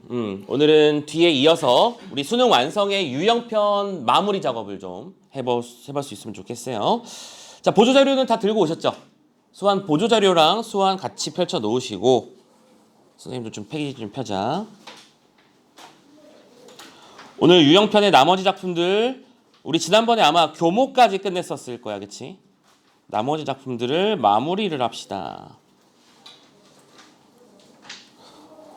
오늘은 뒤에 이어서 우리 수능 완성의 유형편 마무리 작업을 좀 해볼 수 있으면 좋겠어요. 자, 보조자료는 다 들고 오셨죠? 수완 보조자료랑 수완 같이 펼쳐 놓으시고, 선생님도 좀 페이지 좀 펴자. 오늘 유형편의 나머지 작품들, 우리 지난번에 아마 교모까지 끝냈었을 거야, 그치? 나머지 작품들을 마무리를 합시다.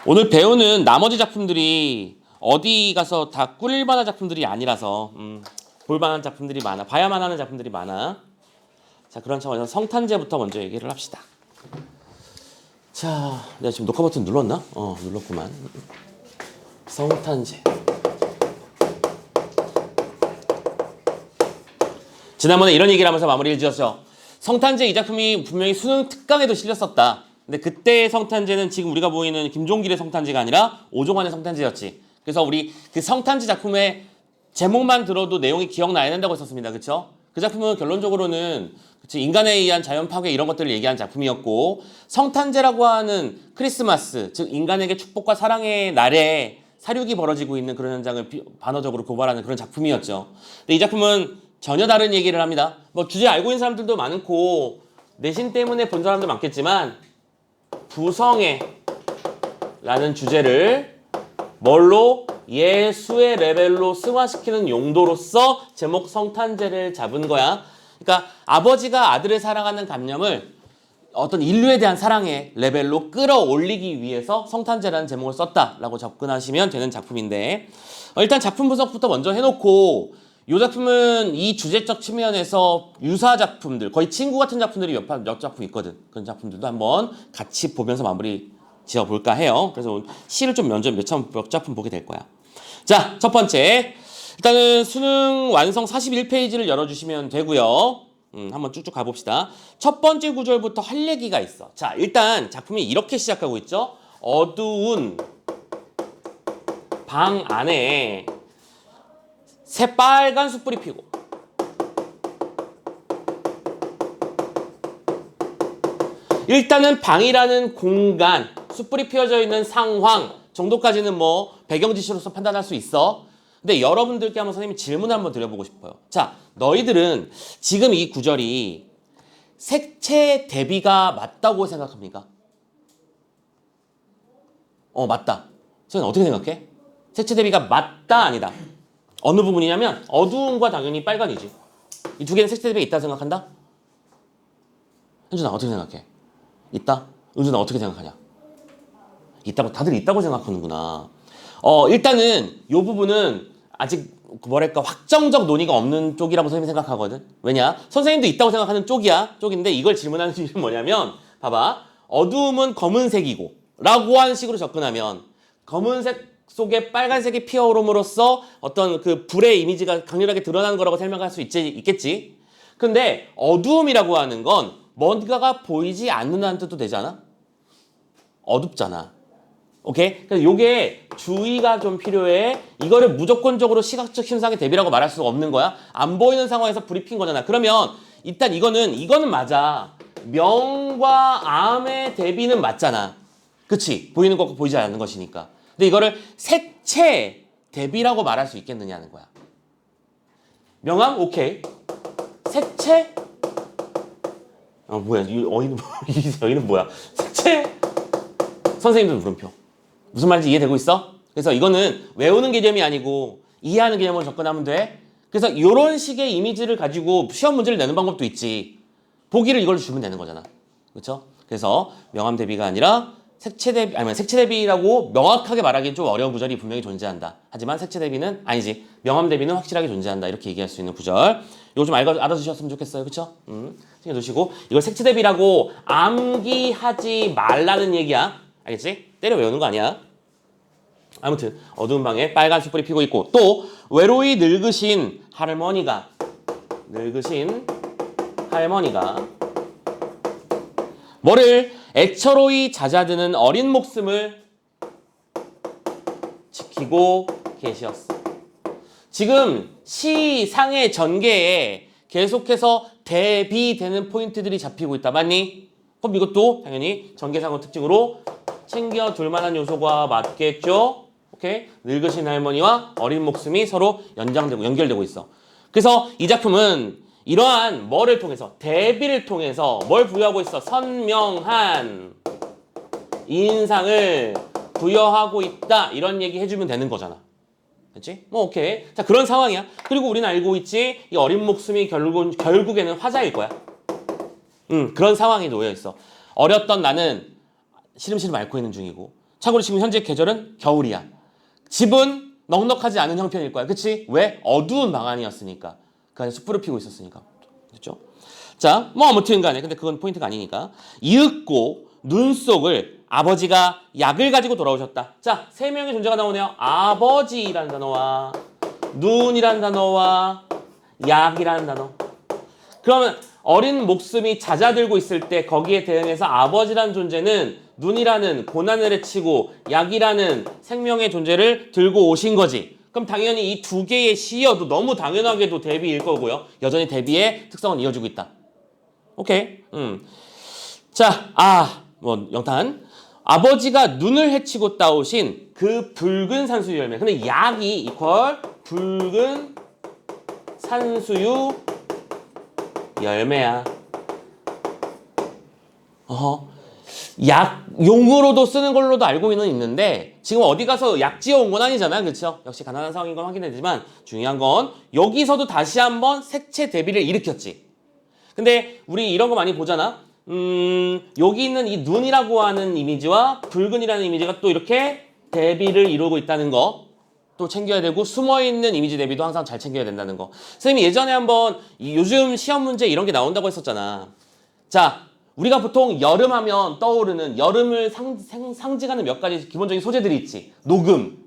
오늘 배우는 나머지 작품들이 어디 가서 다 꿀 만한 작품들이 아니라서 볼만한 작품들이 많아. 봐야만 하는 작품들이 많아. 자, 그런 차원에서 성탄제부터 먼저 얘기를 합시다. 자, 내가 지금 녹화 버튼 눌렀나? 눌렀구만. 성탄제. 지난번에 이런 얘기를 하면서 마무리를 지었죠. 성탄제 이 작품이 분명히 수능 특강에도 실렸었다. 근데 그때의 성탄제는 지금 우리가 보이는 김종길의 성탄제가 아니라 오종환의 성탄제였지. 그래서 우리 그 성탄제 작품의 제목만 들어도 내용이 기억나야 된다고 했었습니다. 그쵸? 그 작품은 결론적으로는 인간에 의한 자연 파괴 이런 것들을 얘기한 작품이었고, 성탄제라고 하는 크리스마스, 즉 인간에게 축복과 사랑의 날에 사륙이 벌어지고 있는 그런 현장을 반어적으로 고발하는 그런 작품이었죠. 근데 이 작품은 전혀 다른 얘기를 합니다. 뭐 주제 알고 있는 사람들도 많고 내신 때문에 본 사람도 많겠지만, 부성애라는 주제를 뭘로? 예수의 레벨로 승화시키는 용도로서 제목 성탄제를 잡은 거야. 그러니까 아버지가 아들을 사랑하는 감정을 어떤 인류에 대한 사랑의 레벨로 끌어올리기 위해서 성탄제라는 제목을 썼다라고 접근하시면 되는 작품인데, 일단 작품 분석부터 먼저 해놓고, 이 작품은 이 주제적 측면에서 유사 작품들, 거의 친구 같은 작품들이 몇 작품 있거든. 그런 작품들도 한번 같이 보면서 마무리 지어볼까 해요. 그래서 시를 좀 몇 작품 보게 될 거야. 자, 첫 번째. 일단은 수능 완성 41페이지를 열어주시면 되고요. 한번 쭉쭉 가봅시다. 첫 번째 구절부터 할 얘기가 있어. 자, 일단 작품이 이렇게 시작하고 있죠. 어두운 방 안에 새빨간 숯불이 피고, 일단은 방이라는 공간, 숯불이 피어져 있는 상황 정도까지는 뭐 배경 지시로서 판단할 수 있어. 근데 여러분들께 한번 선생님이 질문을 한번 드려보고 싶어요. 자, 너희들은 지금 이 구절이 색채 대비가 맞다고 생각합니까? 맞다. 선생님 어떻게 생각해? 색채 대비가 맞다, 아니다? 어느 부분이냐면 어두움과 당연히 빨간이지. 이 두 개는 색채 대비가 있다 생각한다? 현준아 어떻게 생각해? 있다? 은준아 어떻게 생각하냐? 있다고, 다들 있다고 생각하는구나. 일단은 이 부분은 아직 뭐랄까 확정적 논의가 없는 쪽이라고 선생님이 생각하거든. 왜냐? 선생님도 있다고 생각하는 쪽인데 이걸 질문하는 이유는 뭐냐면, 봐봐. 어두움은 검은색이고 라고 하는 식으로 접근하면 검은색 속에 빨간색이 피어오름으로써 어떤 그 불의 이미지가 강렬하게 드러나는 거라고 설명할 수 있겠지. 근데 어두움이라고 하는 건 뭔가가 보이지 않는다는 뜻도 되잖아. 어둡잖아. 오케이? 그래서 요게 주의가 좀 필요해. 이거를 무조건적으로 시각적 현상의 대비라고 말할 수가 없는 거야. 안 보이는 상황에서 불이 핀 거잖아. 그러면 일단 이거는 맞아. 명과 암의 대비는 맞잖아. 그치? 보이는 것과 보이지 않는 것이니까. 근데 이거를 색채 대비라고 말할 수 있겠느냐는 거야. 명암? 오케이. 색채? 뭐야? 이 어휘는 뭐야? 색채? 선생님도 물음표. 무슨 말인지 이해되고 있어? 그래서 이거는 외우는 개념이 아니고 이해하는 개념으로 접근하면 돼. 그래서 이런 식의 이미지를 가지고 시험 문제를 내는 방법도 있지. 보기를 이걸로 주면 되는 거잖아. 그렇죠? 그래서 명암 대비가 아니라 색채 대비, 아니면 색채 대비라고 명확하게 말하기는 좀 어려운 구절이 분명히 존재한다. 하지만 색채 대비는 아니지. 명암 대비는 확실하게 존재한다. 이렇게 얘기할 수 있는 구절. 이거 좀 알아두셨으면 좋겠어요. 그쵸? 신경 두시고. 이걸 색채 대비라고 암기하지 말라는 얘기야. 알겠지? 때려 외우는 거 아니야. 아무튼 어두운 방에 빨간 숯불이 피고 있고, 또 외로이 늙으신 할머니가 뭐를? 애처로이 잦아드는 어린 목숨을 지키고 계셨어. 지금 시상의 전개에 계속해서 대비되는 포인트들이 잡히고 있다. 맞니? 그럼 이것도 당연히 전개상의 특징으로 챙겨둘 만한 요소가 맞겠죠? 오케이? 늙으신 할머니와 어린 목숨이 서로 연결되고 있어. 그래서 이 작품은 이러한 뭐를 통해서, 대비를 통해서 뭘 부여하고 있어? 선명한 인상을 부여하고 있다. 이런 얘기 해주면 되는 거잖아. 그치? 뭐 오케이. 자, 그런 상황이야. 그리고 우리는 알고 있지, 이 어린 목숨이 결국에는 화자일 거야. 그런 상황이 놓여 있어. 어렸던 나는 시름시름 앓고 있는 중이고, 참고로 지금 현재 계절은 겨울이야. 집은 넉넉하지 않은 형편일 거야. 그치? 왜? 어두운 방 안이었으니까. 그 안에 숯불을 피우고 있었으니까. 그렇죠? 자, 뭐 아무튼 간에, 근데 그건 포인트가 아니니까. 이윽고 눈 속을 아버지가 약을 가지고 돌아오셨다. 자, 세 명의 존재가 나오네요. 아버지라는 단어와 눈이라는 단어와 약이라는 단어. 그러면 어린 목숨이 잦아들고 있을 때 거기에 대응해서 아버지라는 존재는 눈이라는 고난을 헤치고 약이라는 생명의 존재를 들고 오신 거지. 그럼 당연히 이 두 개의 시여도 너무 당연하게도 대비일 거고요. 여전히 대비의 특성은 이어지고 있다. 오케이. 자, 영탄. 아버지가 눈을 헤치고 따오신 그 붉은 산수유 열매. 근데 약이 이퀄 붉은 산수유 열매야. 약 용으로도 쓰는 걸로도 알고는 있는데 지금 어디 가서 약 지어온 건 아니잖아. 그렇죠? 역시 가난한 상황인 건 확인되지만 중요한 건 여기서도 다시 한번 색채 대비를 일으켰지. 근데 우리 이런 거 많이 보잖아. 여기 있는 이 눈이라고 하는 이미지와 붉은이라는 이미지가 또 이렇게 대비를 이루고 있다는 거 또 챙겨야 되고, 숨어있는 이미지 대비도 항상 잘 챙겨야 된다는 거. 선생님이 예전에 한번 요즘 시험 문제 이런 게 나온다고 했었잖아. 자, 우리가 보통 여름 하면 떠오르는 여름을 상징하는 몇 가지 기본적인 소재들이 있지. 녹음,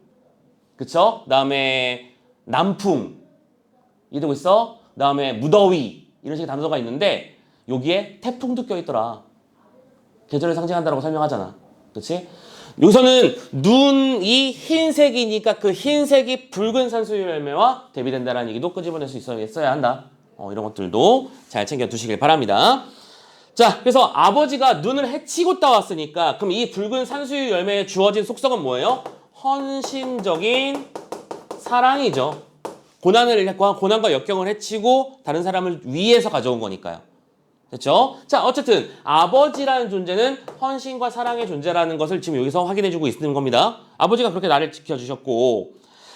그쵸? 그다음에 남풍, 이러고 있어. 그다음에 무더위, 이런 식의 단어가 있는데 여기에 태풍도 껴있더라. 계절을 상징한다고 설명하잖아. 그치? 여기서는 눈이 흰색이니까 그 흰색이 붉은 산수유 열매와 대비된다라는 얘기도 끄집어낼 수 있어야 한다. 이런 것들도 잘 챙겨 두시길 바랍니다. 자, 그래서 아버지가 눈을 헤치고 따왔으니까 그럼 이 붉은 산수유 열매에 주어진 속성은 뭐예요? 헌신적인 사랑이죠. 고난과 역경을 헤치고 다른 사람을 위해서 가져온 거니까요. 됐죠? 자, 어쨌든 아버지라는 존재는 헌신과 사랑의 존재라는 것을 지금 여기서 확인해주고 있는 겁니다. 아버지가 그렇게 나를 지켜주셨고,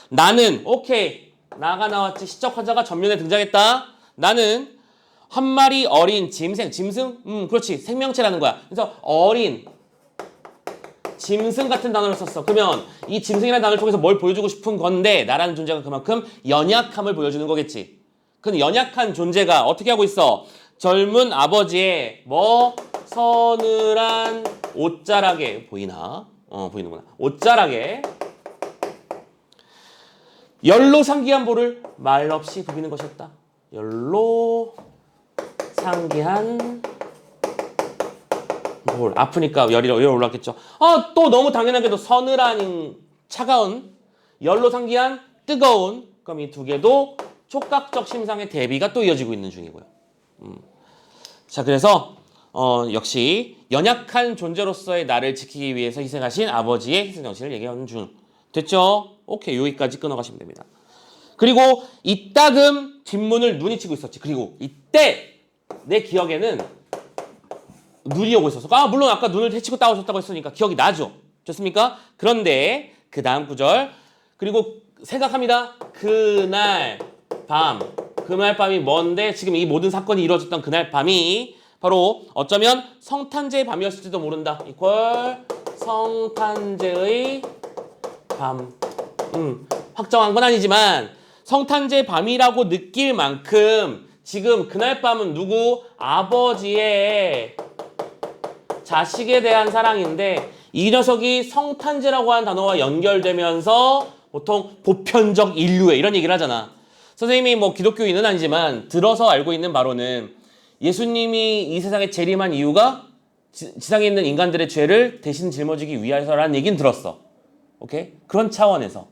나는 오케이, 나가 나왔지. 시적 화자가 전면에 등장했다. 나는 한 마리 어린 짐승, 그렇지, 생명체라는 거야. 그래서 어린 짐승 같은 단어를 썼어. 그러면 이 짐승이라는 단어를 통해서 뭘 보여주고 싶은 건데, 나라는 존재가 그만큼 연약함을 보여주는 거겠지. 근데 연약한 존재가 어떻게 하고 있어? 젊은 아버지의 서늘한 옷자락에, 보이나? 보이는구나. 옷자락에 열로 상기한 볼을 말없이 부비는 것이었다. 열로 상기한 볼. 아프니까 열이 올랐겠죠. 또 너무 당연하게도 서늘한 차가운, 열로 상기한 뜨거운. 그럼 이 두 개도 촉각적 심상의 대비가 또 이어지고 있는 중이고요. 자, 그래서 역시 연약한 존재로서의 나를 지키기 위해서 희생하신 아버지의 희생정신을 얘기하는 중. 됐죠? 오케이, 여기까지 끊어가시면 됩니다. 그리고 이따금 뒷문을 눈이 치고 있었지. 그리고 이때 내 기억에는 눈이 오고 있었어. 물론 아까 눈을 헤치고 따오셨다고 했으니까 기억이 나죠. 좋습니까? 그런데 그 다음 구절, 그리고 생각합니다. 그날 밤이 뭔데 지금 이 모든 사건이 이루어졌던 그날 밤이 바로 어쩌면 성탄제의 밤이었을지도 모른다. 이퀄 성탄제의 밤. 확정한 건 아니지만 성탄제 밤이라고 느낄 만큼 지금 그날 밤은 누구? 아버지의 자식에 대한 사랑인데 이 녀석이 성탄제라고 하는 단어와 연결되면서 보통 보편적 인류애 이런 얘기를 하잖아. 선생님이 뭐 기독교인은 아니지만 들어서 알고 있는 바로는 예수님이 이 세상에 재림한 이유가 지상에 있는 인간들의 죄를 대신 짊어지기 위해서라는 얘기는 들었어. 오케이? 그런 차원에서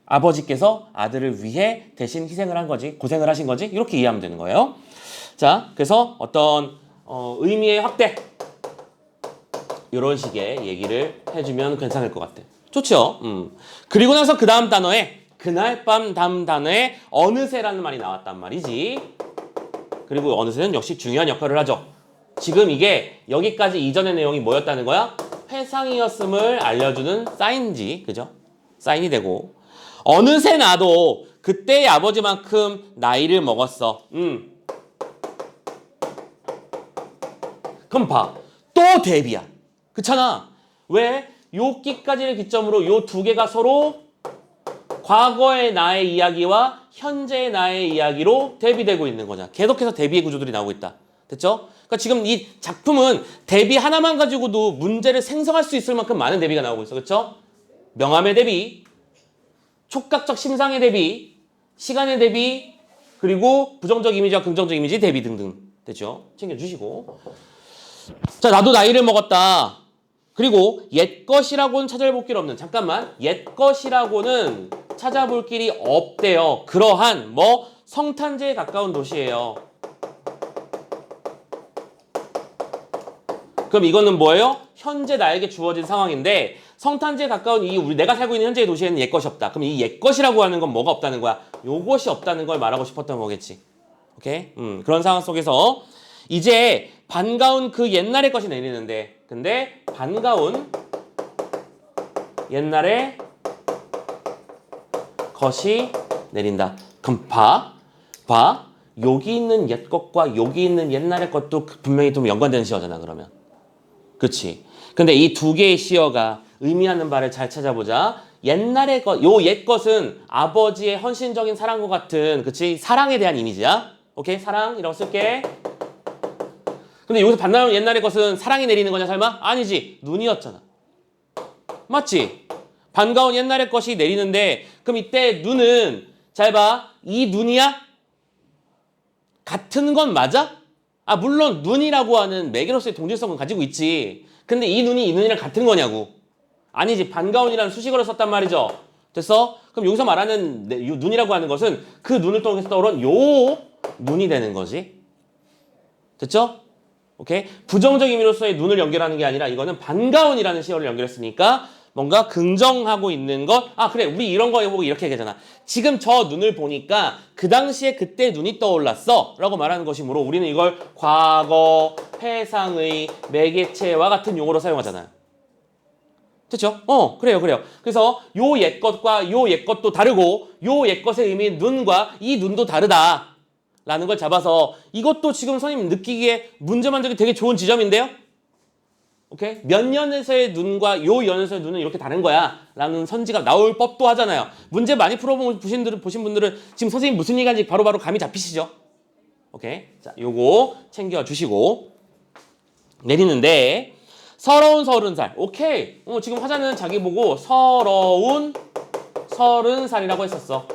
아버지께서 아들을 위해 대신 희생을 한 거지, 고생을 하신 거지, 이렇게 이해하면 되는 거예요. 자, 그래서 어떤 의미의 확대 이런 식의 얘기를 해주면 괜찮을 것 같아. 좋죠. 그리고 나서 그 다음 단어에 그날 밤 다음 단어에 어느새라는 말이 나왔단 말이지. 그리고 어느새는 역시 중요한 역할을 하죠. 지금 이게 여기까지 이전의 내용이 뭐였다는 거야? 회상이었음을 알려주는 사인지, 그죠? 사인이 되고 어느새 나도 그때의 아버지만큼 나이를 먹었어. 그럼 봐. 또 대비야. 그렇잖아. 왜? 요 끼까지를 기점으로 요 두 개가 서로 과거의 나의 이야기와 현재의 나의 이야기로 대비되고 있는 거잖아. 계속해서 대비의 구조들이 나오고 있다. 됐죠? 그러니까 지금 이 작품은 대비 하나만 가지고도 문제를 생성할 수 있을 만큼 많은 대비가 나오고 있어. 그렇죠? 명암의 대비, 촉각적 심상의 대비, 시간의 대비, 그리고 부정적 이미지와 긍정적 이미지 대비 등등. 됐죠? 챙겨주시고. 자, 나도 나이를 먹었다. 그리고 옛것이라고는 찾아볼 길 없는, 잠깐만, 옛것이라고는 찾아볼 길이 없대요. 그러한 성탄제에 가까운 도시예요. 그럼 이거는 뭐예요? 현재 나에게 주어진 상황인데 성탄제에 가까운 내가 살고 있는 현재의 도시에는 옛것이 없다. 그럼 이 옛것이라고 하는 건 뭐가 없다는 거야? 요것이 없다는 걸 말하고 싶었던 거겠지. 오케이? 그런 상황 속에서 이제 반가운 그 옛날의 것이 내리는데, 근데 반가운 옛날의 것이 내린다. 그럼 봐. 여기 있는 옛 것과 여기 있는 옛날의 것도 분명히 좀 연관되는 시어잖아, 그러면. 그치? 근데 이 두 개의 시어가 의미하는 바를 잘 찾아보자. 옛날의 것, 요 옛 것은 아버지의 헌신적인 사랑과 같은, 그치? 사랑에 대한 이미지야. 오케이? 사랑이라고 쓸게. 근데 여기서 반가운 옛날의 것은 사랑이 내리는 거냐, 설마? 아니지. 눈이었잖아. 맞지? 반가운 옛날의 것이 내리는데, 그럼 이때 눈은, 잘 봐. 이 눈이야? 같은 건 맞아? 물론 눈이라고 하는 매개로서의 동질성은 가지고 있지. 근데 이 눈이 이 눈이랑 같은 거냐고. 아니지. 반가운이라는 수식어를 썼단 말이죠. 됐어? 그럼 여기서 말하는 눈이라고 하는 것은 그 눈을 통해서 떠오른 요 눈이 되는 거지. 됐죠? 오케이? 부정적 의미로서의 눈을 연결하는 게 아니라 이거는 반가운이라는 시어를 연결했으니까 뭔가 긍정하고 있는 것. 그래. 우리 이런 거 보고 이렇게 얘기하잖아. 지금 저 눈을 보니까 그 당시에 그때 눈이 떠올랐어 라고 말하는 것이므로 우리는 이걸 과거, 회상의, 매개체와 같은 용어로 사용하잖아요. 됐죠? 그래요. 그래서 요 옛것과 요 옛것도 다르고 요 옛것의 의미인 눈과 이 눈도 다르다 라는 걸 잡아서 이것도 지금 선생님 느끼기에 문제 만들기 되게 좋은 지점인데요? 오케이? 몇 년에서의 눈과 요 연에서의 눈은 이렇게 다른 거야 라는 선지가 나올 법도 하잖아요. 문제 많이 보신 분들은 지금 선생님 무슨 얘기하는지 바로바로 감이 잡히시죠? 오케이? 자, 요거 챙겨주시고 내리는데 서러운 30살. 오케이. 지금 화자는 자기 보고 서러운 30살이라고 했었어.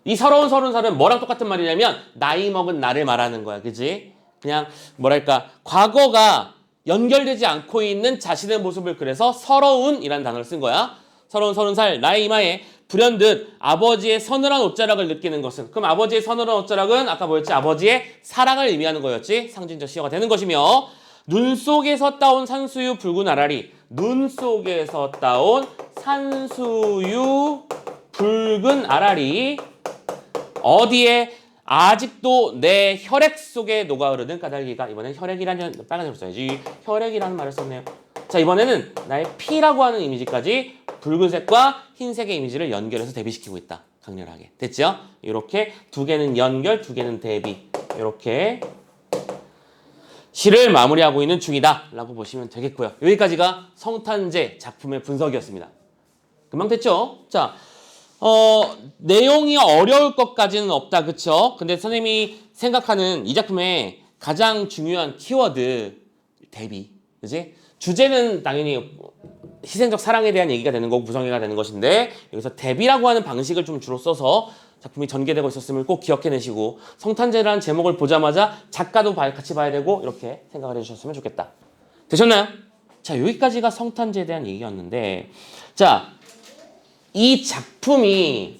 이 서러운 30살은 뭐랑 똑같은 말이냐면 나이 먹은 나를 말하는 거야. 그지? 그냥 뭐랄까 과거가 연결되지 않고 있는 자신의 모습을 그래서 서러운이라는 단어를 쓴 거야. 서러운 30살 나의 이마에 불현듯 아버지의 서늘한 옷자락을 느끼는 것은, 그럼 아버지의 서늘한 옷자락은 아까 뭐였지? 아버지의 사랑을 의미하는 거였지. 상징적 시어가 되는 것이며 눈 속에서 따온 산수유 붉은 아라리. 눈 속에서 따온 산수유 붉은 아라리. 어디에? 아직도 내 혈액 속에 녹아흐르는 까닭이가. 이번엔 혈액이라는 빨간색으로 써야지. 혈액이라는 말을 썼네요. 자, 이번에는 나의 피라고 하는 이미지까지 붉은색과 흰색의 이미지를 연결해서 대비시키고 있다. 강렬하게. 됐죠? 이렇게 두 개는 연결, 두 개는 대비. 이렇게 시를 마무리하고 있는 중이다 라고 보시면 되겠고요. 여기까지가 성탄제 작품의 분석이었습니다. 금방 됐죠? 자, 내용이 어려울 것까지는 없다. 그쵸? 근데 선생님이 생각하는 이 작품의 가장 중요한 키워드 대비. 그지? 주제는 당연히 희생적 사랑에 대한 얘기가 되는 거고 구성애가 되는 것인데 여기서 대비라고 하는 방식을 좀 주로 써서 작품이 전개되고 있었음을 꼭 기억해내시고 성탄제라는 제목을 보자마자 작가도 같이 봐야 되고 이렇게 생각을 해주셨으면 좋겠다. 되셨나요? 자, 여기까지가 성탄제에 대한 얘기였는데 자, 이 작품이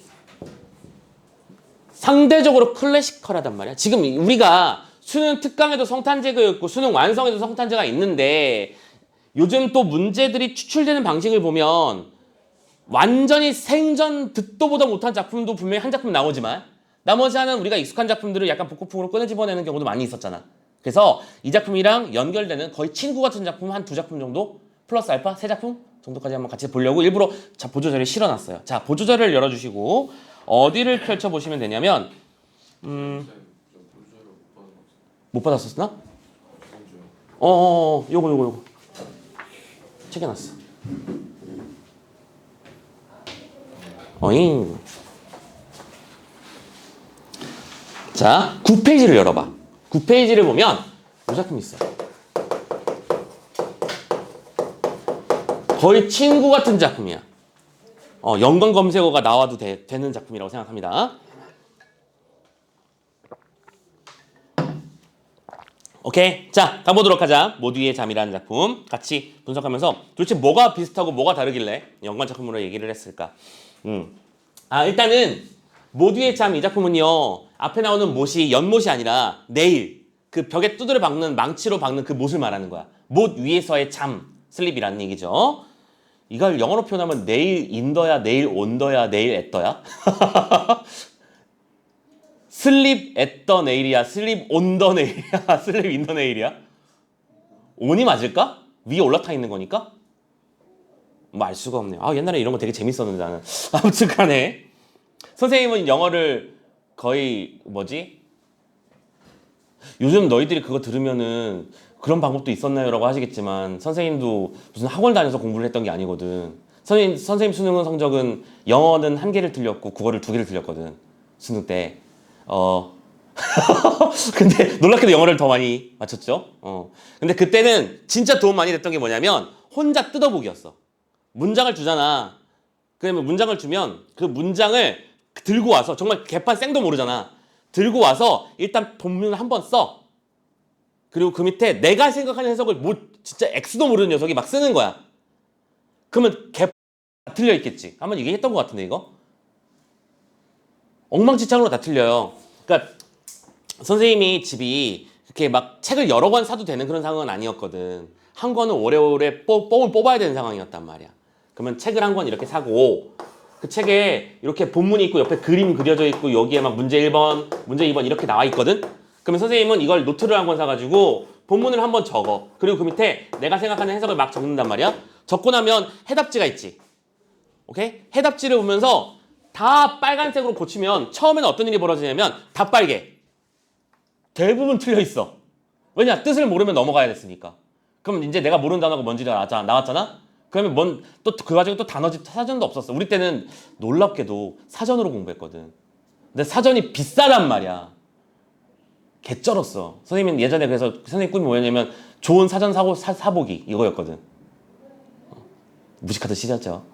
상대적으로 클래시컬하단 말이야. 지금 우리가 수능 특강에도 성탄제가 있고 수능 완성에도 성탄제가 있는데 요즘 또 문제들이 추출되는 방식을 보면 완전히 생전 듣도 보다 못한 작품도 분명히 한 작품 나오지만 나머지 하는 우리가 익숙한 작품들을 약간 복고풍으로 꺼내 집어내는 경우도 많이 있었잖아. 그래서 이 작품이랑 연결되는 거의 친구 같은 작품 한 두 작품 정도 플러스 알파 세 작품 정도까지 한번 같이 보려고 일부러 자 보조자료를 실어놨어요. 자 보조자료를 열어주시고 어디를 펼쳐보시면 되냐면 못 받았었나? 요거 챙겨놨어. 어잉. 자 9페이지를 열어봐. 9페이지를 보면 이 작품 있어. 거의 친구 같은 작품이야. 연관 검색어가 나와도 되는 작품이라고 생각합니다. 오케이. 자, 가보도록 하자. 모두 위의 잠이라는 작품 같이 분석하면서 도대체 뭐가 비슷하고 뭐가 다르길래 연관 작품으로 얘기를 했을까? 일단은 모두 위의 잠 이 작품은요. 앞에 나오는 못이 연못이 아니라 내일 그 벽에 두드려 박는 망치로 박는 그 못을 말하는 거야. 못 위에서의 잠, 슬립이라는 얘기죠. 이걸 영어로 표현하면 내일 인더야, 내일 온더야, 내일 앳더야? 슬립 앳더 네일이야? 슬립 온더 네일이야? 슬립 인더 네일이야? 온이 맞을까? 위에 올라타 있는 거니까? 뭐 알 수가 없네요. 옛날에 이런 거 되게 재밌었는데 나는. 아무튼 간에 선생님은 영어를 거의 요즘 너희들이 그거 들으면은 그런 방법도 있었나요? 라고 하시겠지만 선생님도 무슨 학원 다녀서 공부를 했던 게 아니거든. 선생님 수능 성적은 영어는 1개를 틀렸고 국어를 2개를 틀렸거든. 수능 때. 근데 놀랍게도 영어를 더 많이 맞췄죠. 근데 그때는 진짜 도움 많이 됐던 게 뭐냐면 혼자 뜯어보기였어. 문장을 주잖아. 그러면 문장을 주면 그 문장을 들고 와서 정말 개판 생도 모르잖아. 들고 와서 일단 본문을 한번 써. 그리고 그 밑에 내가 생각하는 해석을 진짜 X도 모르는 녀석이 막 쓰는 거야. 그러면 개 틀려 있겠지. 한번 얘기했던 것 같은데 이거? 엉망진창으로 다 틀려요. 그러니까 선생님이 집이 이렇게 막 책을 여러 권 사도 되는 그런 상황은 아니었거든. 한 권은 오래오래 뽕을 뽑아야 되는 상황이었단 말이야. 그러면 책을 한 권 이렇게 사고 그 책에 이렇게 본문이 있고 옆에 그림 그려져 있고 여기에 막 문제 1번, 문제 2번 이렇게 나와 있거든? 그러면 선생님은 이걸 노트를 한 권 사가지고 본문을 한번 적어. 그리고 그 밑에 내가 생각하는 해석을 막 적는단 말이야. 적고 나면 해답지가 있지. 오케이? 해답지를 보면서 다 빨간색으로 고치면 처음에는 어떤 일이 벌어지냐면 다 빨개. 대부분 틀려 있어. 왜냐? 뜻을 모르면 넘어가야 됐으니까. 그럼 이제 내가 모르는 단어가 뭔지 나왔잖아? 그러면 또 그 과정에 또 단어집 사전도 없었어. 우리 때는 놀랍게도 사전으로 공부했거든. 근데 사전이 비싸단 말이야. 개쩔었어. 선생님은 예전에 그래서 선생님 꿈이 뭐였냐면 좋은 사전 사보기 이거였거든. 무식하듯 시작죠.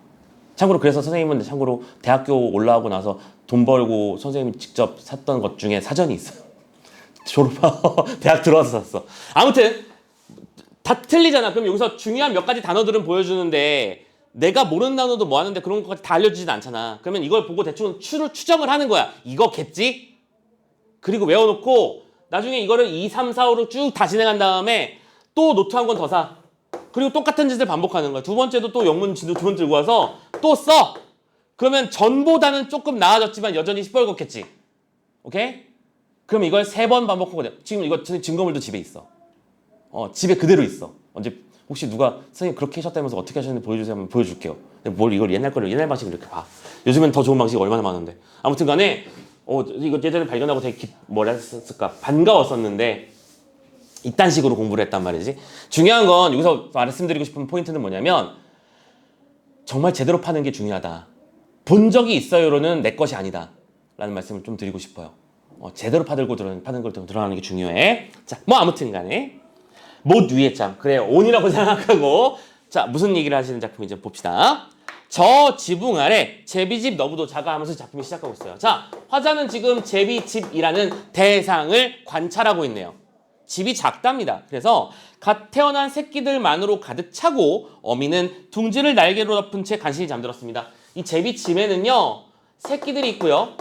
참고로 그래서 선생님은 참고로 대학교 올라오고 나서 돈 벌고 선생님이 직접 샀던 것 중에 사전이 있어요. 졸업하고 대학 들어와서 샀어. 아무튼 다 틀리잖아. 그럼 여기서 중요한 몇 가지 단어들은 보여주는데 내가 모르는 단어도 뭐 하는데 그런 것까지 다 알려주진 않잖아. 그러면 이걸 보고 대충 추정을 하는 거야. 이거겠지? 그리고 외워놓고 나중에 이거를 2, 3, 4, 5로 쭉 다 진행한 다음에 또 노트 한 권 더 사. 그리고 똑같은 짓을 반복하는 거야. 두 번째도 또 영문 지도 두 번 들고 와서 또 써. 그러면 전보다는 조금 나아졌지만 여전히 시뻘겋겠지. 오케이? 그럼 이걸 3번 반복하고 돼. 지금 이거 증거물도 집에 있어. 집에 그대로 있어. 언제 혹시 누가 선생님 그렇게 하셨다면서 어떻게 하셨는지 보여주세요 하면 보여줄게요. 근데 뭘 이걸 옛날 방식으로 이렇게 봐. 요즘엔 더 좋은 방식이 얼마나 많은데. 아무튼 간에 이거 예전에 발견하고 되게 뭐라 했을까 반가웠었는데 이딴 식으로 공부를 했단 말이지. 중요한 건 여기서 말씀드리고 싶은 포인트는 뭐냐면 정말 제대로 파는 게 중요하다. 본 적이 있어요로는 내 것이 아니다 라는 말씀을 좀 드리고 싶어요. 제대로 파는 걸 드러나는 게 중요해. 자, 뭐 아무튼 간에 못 위의 짱. 그래, 온이라고 생각하고 자, 무슨 얘기를 하시는 작품인지 봅시다. 저 지붕 아래 제비집 너무도 작아 하면서 작품이 시작하고 있어요. 자, 화자는 지금 제비집이라는 대상을 관찰하고 있네요. 집이 작답니다. 그래서 갓 태어난 새끼들만으로 가득 차고 어미는 둥지를 날개로 덮은 채 간신히 잠들었습니다. 이 제비집에는요 새끼들이 있고요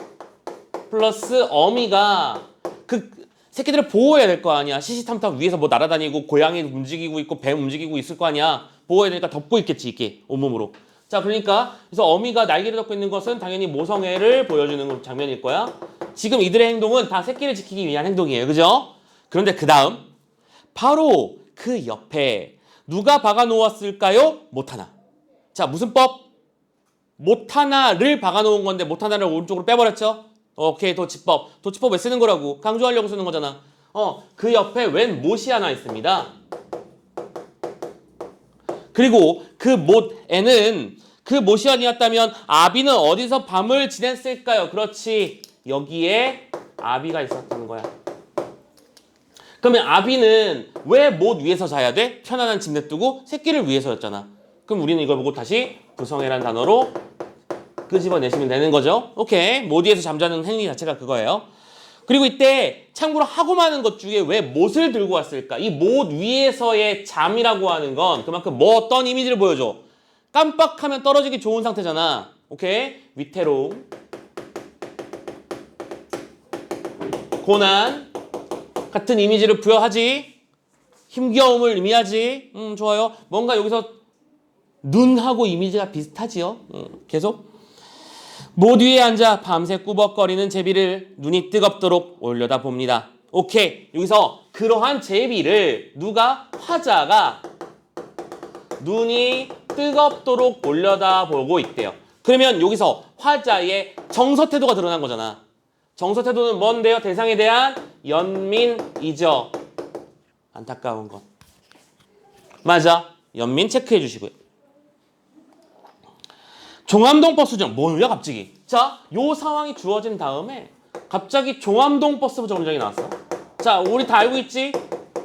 플러스 어미가 그 새끼들을 보호해야 될 거 아니야. 시시탐탐 위에서 뭐 날아다니고 고양이 움직이고 있고 뱀 움직이고 있을 거 아니야. 보호해야 되니까 덮고 있겠지 이게 온몸으로. 자, 그러니까 그래서 어미가 날개를 덮고 있는 것은 당연히 모성애를 보여주는 장면일 거야. 지금 이들의 행동은 다 새끼를 지키기 위한 행동이에요. 그죠? 그런데 그 다음 바로 그 옆에 누가 박아 놓았을까요? 못하나. 자, 무슨 법? 못하나를 박아 놓은 건데 못하나를 오른쪽으로 빼버렸죠? 오케이, 도치법. 도치법 왜 쓰는 거라고? 강조하려고 쓰는 거잖아. 그 옆에 웬 못이 하나 있습니다. 그리고 그 못에는 그 못이 아니었다면 아비는 어디서 밤을 지냈을까요? 그렇지. 여기에 아비가 있었다는 거야. 그러면 아비는 왜 못 위에서 자야 돼? 편안한 집 냅두고 새끼를 위해서였잖아. 그럼 우리는 이걸 보고 다시 부성애라는 단어로 끄집어내시면 되는 거죠. 오케이. 못 위에서 잠자는 행위 자체가 그거예요. 그리고 이때 참고로 하고 많은 것 중에 왜 못을 들고 왔을까? 이 못 위에서의 잠이라고 하는 건 그만큼 뭐 어떤 이미지를 보여줘? 깜빡하면 떨어지기 좋은 상태잖아. 오케이? 위태로움, 고난 같은 이미지를 부여하지. 힘겨움을 의미하지. 좋아요. 뭔가 여기서 눈하고 이미지가 비슷하지요. 계속. 못 위에 앉아 밤새 꾸벅거리는 제비를 눈이 뜨겁도록 올려다봅니다. 오케이. 여기서 그러한 제비를 누가? 화자가 눈이 뜨겁도록 올려다보고 있대요. 그러면 여기서 화자의 정서 태도가 드러난 거잖아. 정서 태도는 뭔데요? 대상에 대한 연민이죠. 안타까운 것. 맞아. 연민 체크해 주시고요. 종암동 버스정. 뭐야 갑자기? 자, 요 상황이 주어진 다음에 갑자기 종암동 버스 정류장이 나왔어. 자, 우리 다 알고 있지?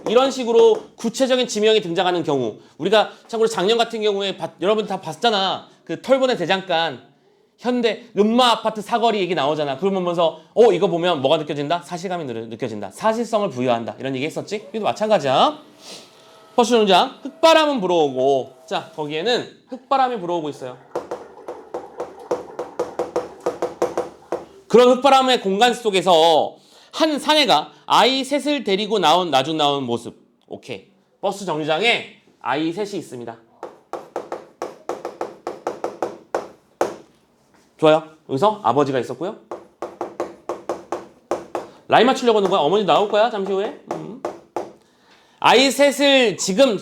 이런 식으로 구체적인 지명이 등장하는 경우 우리가 참고로 작년 같은 경우에 여러분 다 봤잖아. 그 털보네 대장간 현대 음마 아파트 사거리 얘기 나오잖아. 그걸 보면서 이거 보면 뭐가 느껴진다? 사실감이 느껴진다. 사실성을 부여한다. 이런 얘기 했었지? 이것도 마찬가지야. 버스 정류장 흙바람은 불어오고 자 거기에는 흙바람이 불어오고 있어요. 그런 흙바람의 공간 속에서 한 사내가 아이 셋을 데리고 나중 나온 모습. 오케이. 버스 정류장에 아이 셋이 있습니다. 좋아요. 여기서 아버지가 있었고요. 라인 맞추려고 하는 거야. 어머니 나올 거야. 잠시 후에. 아이 셋을 지금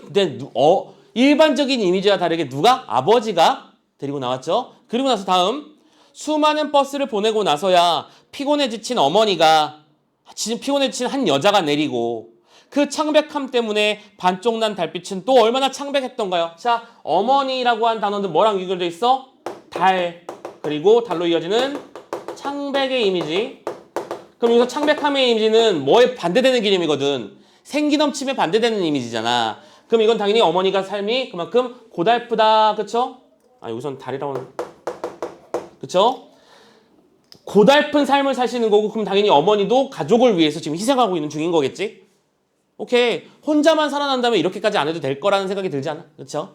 일반적인 이미지와 다르게 누가? 아버지가 데리고 나왔죠. 그리고 나서 다음 수많은 버스를 보내고 나서야 피곤해 지친 어머니가 지금 피곤해 지친 한 여자가 내리고 그 창백함 때문에 반쪽 난 달빛은 또 얼마나 창백했던가요? 자, 어머니라고 한 단어는 뭐랑 연결돼 있어? 달. 그리고 달로 이어지는 창백의 이미지. 그럼 여기서 창백함의 이미지는 뭐에 반대되는 개념이거든. 생기 넘침에 반대되는 이미지잖아. 그럼 이건 당연히 어머니가 삶이 그만큼 고달프다. 그쵸? 여기선 달이라고 그쵸? 고달픈 삶을 사시는 거고 그럼 당연히 어머니도 가족을 위해서 지금 희생하고 있는 중인 거겠지? 오케이. 혼자만 살아난다면 이렇게까지 안 해도 될 거라는 생각이 들지 않아? 그쵸?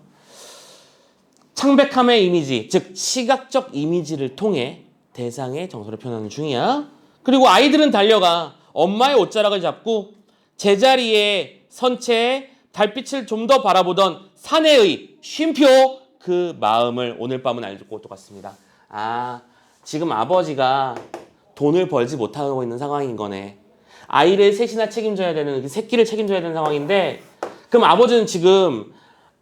창백함의 이미지, 즉 시각적 이미지를 통해 대상의 정서를 표현하는 중이야. 그리고 아이들은 달려가 엄마의 옷자락을 잡고 제자리에 선 채 달빛을 좀 더 바라보던 사내의 쉼표 그 마음을 오늘 밤은 알고 것 같습니다. 지금 아버지가 돈을 벌지 못하고 있는 상황인 거네. 아이를 셋이나 책임져야 되는, 그 새끼를 책임져야 되는 상황인데 그럼 아버지는 지금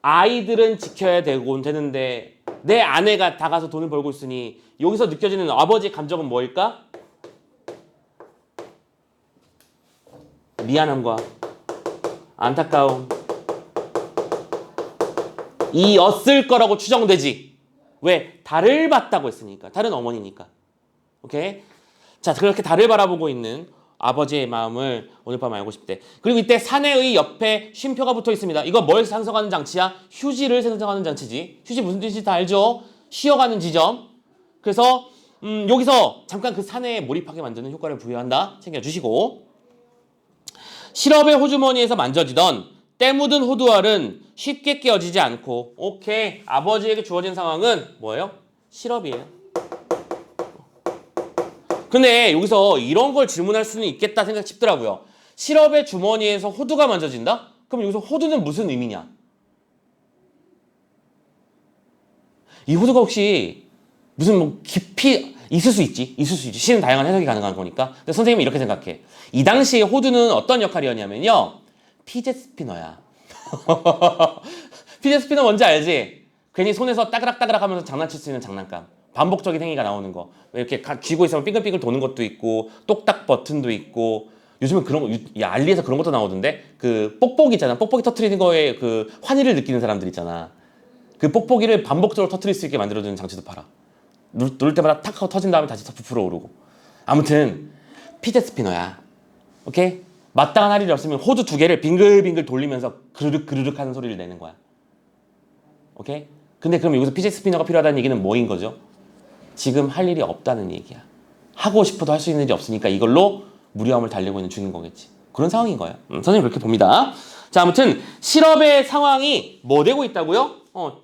아이들은 지켜야 되는데 내 아내가 다 가서 돈을 벌고 있으니 여기서 느껴지는 아버지의 감정은 뭘까? 미안함과 안타까움 이었을 거라고 추정되지. 왜? 달을 봤다고 했으니까. 달은 어머니니까. 오케이? 자, 그렇게 달을 바라보고 있는 아버지의 마음을 오늘 밤 알고 싶대. 그리고 이때 사내의 옆에 쉼표가 붙어 있습니다. 이거 뭘 상징하는 장치야? 휴지를 상징하는 장치지. 휴지 무슨 뜻인지 다 알죠? 쉬어가는 지점. 그래서 여기서 잠깐 그 사내에 몰입하게 만드는 효과를 부여한다. 챙겨주시고 시럽의 호주머니에서 만져지던 때 묻은 호두알은 쉽게 깨어지지 않고 오케이. 아버지에게 주어진 상황은 뭐예요? 시럽이에요. 근데 여기서 이런 걸 질문할 수는 있겠다 생각 싶더라고요. 시럽의 주머니에서 호두가 만져진다? 그럼 여기서 호두는 무슨 의미냐? 이 호두가 혹시 무슨 뭐 깊이 있을 수 있지. 있을 수 있지. 시는 다양한 해석이 가능한 거니까. 근데 선생님이 이렇게 생각해. 이 당시에 호두는 어떤 역할이었냐면요. 피제 스피너야. 피제 스피너 뭔지 알지? 괜히 손에서 따그락따그락 하면서 장난칠 수 있는 장난감. 반복적인 행위가 나오는 거. 이렇게 쥐고 있으면 빙글빙글 도는 것도 있고, 똑딱 버튼도 있고, 요즘은 그런 거, 야, 알리에서 그런 것도 나오던데? 그, 뽁뽁이 있잖아. 뽁뽁이 터트리는 거에 그 환희를 느끼는 사람들 있잖아. 그 뽁뽁이를 반복적으로 터트릴 수 있게 만들어주는 장치도 팔아. 누를 때마다 탁 하고 터진 다음에 다시 부풀어 오르고. 아무튼, 피제 스피너야. 오케이? 마땅한 할 일이 없으면 호두 두 개를 빙글빙글 돌리면서 그르륵 그르륵 하는 소리를 내는 거야. 오케이? 근데 그럼 여기서 피제 스피너가 필요하다는 얘기는 뭐인 거죠? 지금 할 일이 없다는 얘기야. 하고 싶어도 할 수 있는 일이 없으니까 이걸로 무료함을 달리고 있는 중인 거겠지. 그런 상황인 거야. 선생님 그렇게 봅니다. 자, 아무튼 실업의 상황이 뭐 되고 있다고요?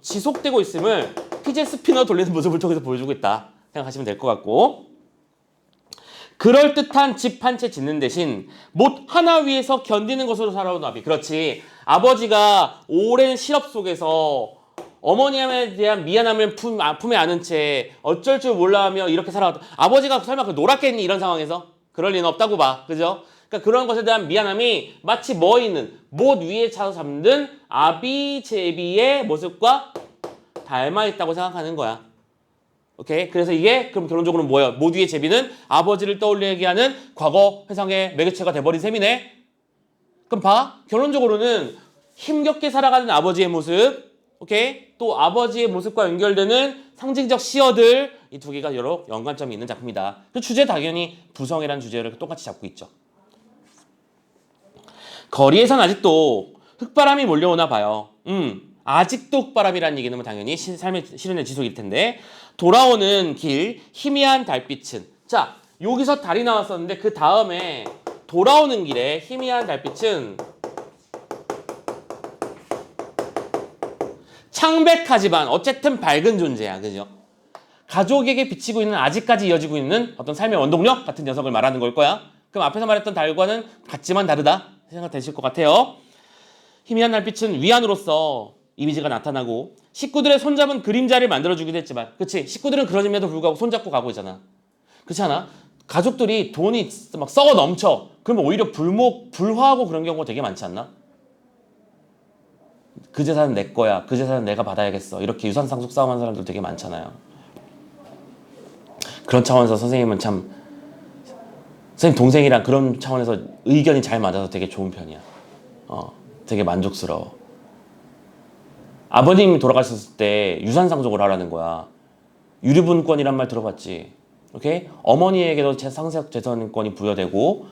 지속되고 있음을 피제 스피너 돌리는 모습을 통해서 보여주고 있다. 생각하시면 될 것 같고. 그럴듯한 집 한 채 짓는 대신 못 하나 위에서 견디는 것으로 살아온 아비. 그렇지. 아버지가 오랜 실업 속에서 어머니에 대한 미안함을 품에 안은 채 어쩔 줄 몰라 하며 이렇게 살아왔다. 아버지가 설마 그 놀았겠니? 이런 상황에서? 그럴 리는 없다고 봐. 그죠? 그러니까 그런 것에 대한 미안함이 마치 뭐 있는 못 위에 차서 잡는 아비제비의 모습과 닮아 있다고 생각하는 거야. 오케이? 그래서 이게 그럼 결론적으로 뭐예요? 못 위의 제비는 아버지를 떠올리게 하는 과거 회상의 매개체가 돼버린 셈이네. 그럼 봐. 결론적으로는 힘겹게 살아가는 아버지의 모습, 오케이? 또 아버지의 모습과 연결되는 상징적 시어들, 이 두 개가 여러 연관점이 있는 작품이다. 그 주제 당연히 부성이라는 주제를 똑같이 잡고 있죠. 거리에선 아직도 흙바람이 몰려오나 봐요. 아직도 흙바람이라는 얘기는 뭐 당연히 삶의 시련의 지속일 텐데, 돌아오는 길 희미한 달빛은, 자, 여기서 달이 나왔었는데 그 다음에 돌아오는 길에 희미한 달빛은 창백하지만 어쨌든 밝은 존재야. 그죠? 가족에게 비치고 있는 아직까지 이어지고 있는 어떤 삶의 원동력 같은 녀석을 말하는 걸 거야. 그럼 앞에서 말했던 달과는 같지만 다르다 생각되실 것 같아요. 희미한 달빛은 위안으로서 이미지가 나타나고 식구들의 손잡은 그림자를 만들어주기도 했지만, 그치? 식구들은 그러임에도 불구하고 손잡고 가고 있잖아. 그렇지 않아? 가족들이 돈이 막 썩어 넘쳐. 그러면 오히려 불화하고 그런 경우가 되게 많지 않나? 그 재산은 내 거야. 그 재산은 내가 받아야겠어. 이렇게 유산 상속 싸움하는 사람들 되게 많잖아요. 그런 차원에서 선생님은 참, 선생님 동생이랑 그런 차원에서 의견이 잘 맞아서 되게 좋은 편이야. 되게 만족스러워. 아버님이 돌아가셨을 때 유산 상속을 하라는 거야. 유류분권이란 말 들어봤지? 오케이? 어머니에게도 상속 재산권이 부여되고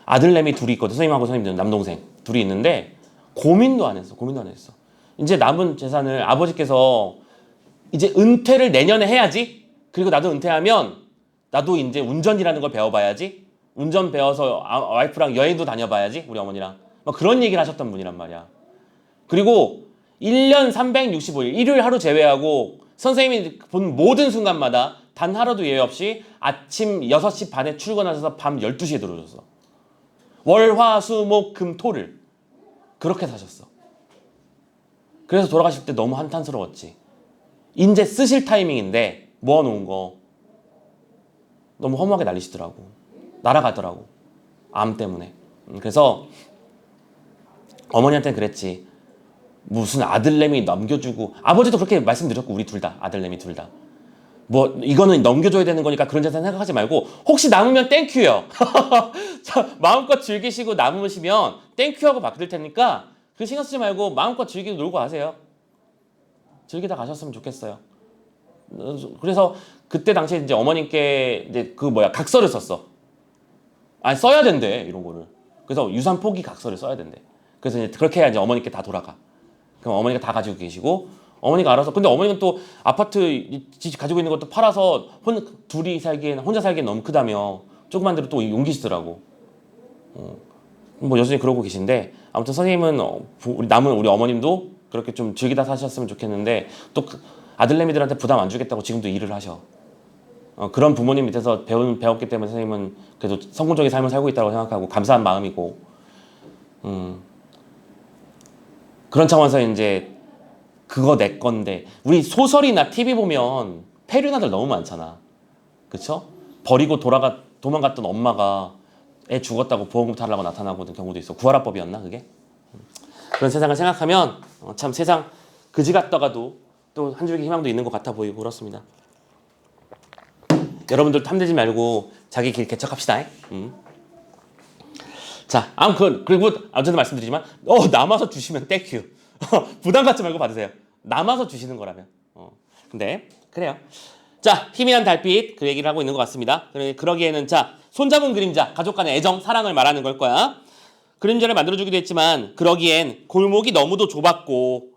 아들내미 둘이 있거든. 선생님하고 선생님 남동생 둘이 있는데 고민도 안 했어. 이제 남은 재산을 아버지께서 이제 은퇴를 내년에 해야지. 그리고 나도 은퇴하면 나도 이제 운전이라는 걸 배워봐야지. 운전 배워서 와이프랑 여행도 다녀봐야지. 우리 어머니랑. 막 그런 얘기를 하셨던 분이란 말이야. 그리고 1년 365일, 일요일 하루 제외하고 선생님이 본 모든 순간마다 단 하루도 예외 없이 아침 6시 반에 출근하셔서 밤 12시에 들어오셨어. 월, 화, 수, 목, 금, 토를. 그렇게 사셨어. 그래서 돌아가실 때 너무 한탄스러웠지. 이제 쓰실 타이밍인데 모아놓은 거 너무 허무하게 날리시더라고. 날아가더라고. 암 때문에. 그래서 어머니한테는 그랬지. 무슨 아들내미 넘겨주고, 아버지도 그렇게 말씀드렸고, 우리 둘 다, 아들내미 둘 다. 뭐 이거는 넘겨줘야 되는 거니까 그런 재산 생각하지 말고 혹시 남으면 땡큐요. 자, 마음껏 즐기시고 남으시면 땡큐하고 바뀔 테니까 그 신경 쓰지 말고 마음껏 즐기고 놀고 가세요. 즐기다 가셨으면 좋겠어요. 그래서 그때 당시에 이제 어머님께 이제 그 각서를 썼어. 아니 써야 된대 이런 거를. 그래서 유산 포기 각서를 써야 된대. 그래서 이제 그렇게 해야 이제 어머니께 다 돌아가. 그럼 어머니가 다 가지고 계시고 어머니가 알아서. 근데 어머니는 또 아파트 가지고 있는 것도 팔아서 둘이 살기엔 혼자 살기엔 너무 크다며 조그만 데로 또 옮기시더라고. 뭐 여전히 그러고 계신데 아무튼 선생님은 우리 어머님도 그렇게 좀 즐기다 사셨으면 좋겠는데 또 아들내미들한테 부담 안 주겠다고 지금도 일을 하셔. 그런 부모님 밑에서 배웠기 때문에 선생님은 그래도 성공적인 삶을 살고 있다고 생각하고 감사한 마음이고. 그런 차원에서 이제 그거 내 건데. 우리 소설이나 TV 보면 폐륜아들 너무 많잖아. 그쵸? 버리고 도망갔던 엄마가 애 죽었다고 보험금 타려고 나타나고 는 경우도 있어. 구하라법이었나 그게? 그런 세상을 생각하면 참 세상 그지 같다가도 또 한 줄기 희망도 있는 것 같아 보이고 그렇습니다. 여러분들 탐내지 말고 자기 길 개척합시다. 자, 그리고 어제도 말씀드리지만 남아서 주시면 땡큐. 부담 갖지 말고 받으세요. 남아서 주시는 거라면. 근데 그래요. 자, 희미한 달빛 그 얘기를 하고 있는 것 같습니다. 그러기에는 자, 손잡은 그림자, 가족 간의 애정, 사랑을 말하는 걸 거야. 그림자를 만들어주기도 했지만 그러기엔 골목이 너무도 좁았고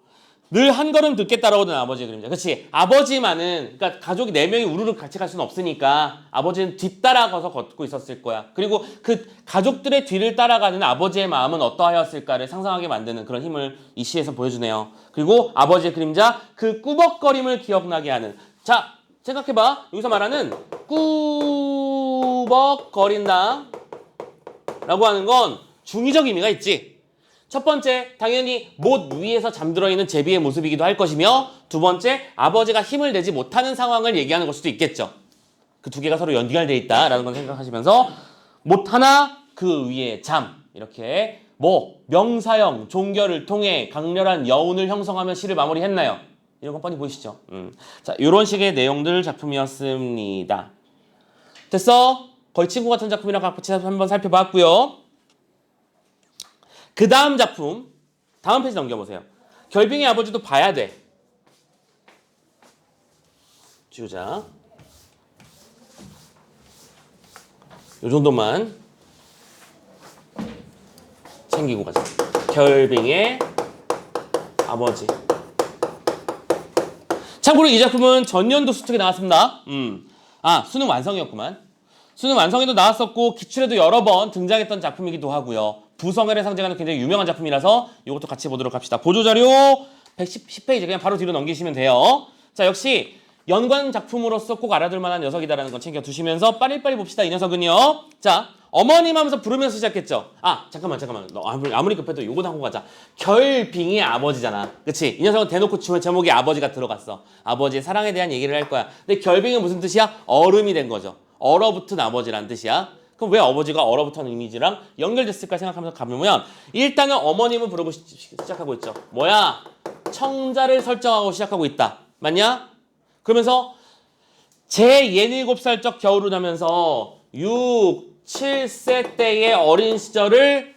늘 한 걸음 늦게 따라오던 아버지의 그림자. 그렇지. 아버지만은 그러니까 가족이 4명이 우르르 같이 갈 수는 없으니까 아버지는 뒤따라가서 걷고 있었을 거야. 그리고 그 가족들의 뒤를 따라가는 아버지의 마음은 어떠하였을까를 상상하게 만드는 그런 힘을 이 시에서 보여주네요. 그리고 아버지의 그림자 그 꾸벅거림을 기억나게 하는. 자, 생각해봐. 여기서 말하는 꾸벅거린다 라고 하는 건 중의적 의미가 있지. 첫 번째, 당연히 못 위에서 잠들어 있는 제비의 모습이기도 할 것이며 두 번째, 아버지가 힘을 내지 못하는 상황을 얘기하는 걸 수도 있겠죠. 그 두 개가 서로 연결되어 있다라는 걸 생각하시면서 못하나 그 위에 잠 이렇게 명사형, 종결을 통해 강렬한 여운을 형성하며 시를 마무리했나요? 이런 건 뻔히 보이시죠? 자, 이런 식의 내용들 작품이었습니다. 됐어? 거의 친구 같은 작품이랑 같이 한번 살펴봤고요. 그 다음 작품, 다음 페이지 넘겨보세요. 결빙의 아버지도 봐야 돼. 지우자. 요 정도만 챙기고 가자. 결빙의 아버지. 참고로 이 작품은 전년도 수특에 나왔습니다. 수능 완성이었구만. 수능 완성에도 나왔었고 기출에도 여러 번 등장했던 작품이기도 하고요. 부성애를 상징하는 굉장히 유명한 작품이라서 이것도 같이 보도록 합시다. 보조자료 10페이지 그냥 바로 뒤로 넘기시면 돼요. 자, 역시 연관 작품으로서 꼭 알아둘 만한 녀석이다라는 건 챙겨두시면서 빨리빨리 봅시다. 이 녀석은요. 자, 어머님 하면서 부르면서 시작했죠. 잠깐만. 너 아무리 급해도 요거 하고 가자. 결빙의 아버지잖아. 그치? 이 녀석은 대놓고 제목에 아버지가 들어갔어. 아버지의 사랑에 대한 얘기를 할 거야. 근데 결빙은 무슨 뜻이야? 얼음이 된 거죠. 얼어붙은 아버지란 뜻이야. 그럼 왜 아버지가 얼어붙은 이미지랑 연결됐을까 생각하면서 가보면 일단은 어머님을 부르고 시작하고 있죠. 뭐야? 청자를 설정하고 시작하고 있다. 맞냐? 그러면서 제 17살적 겨울을 하면서 6, 7세 때의 어린 시절을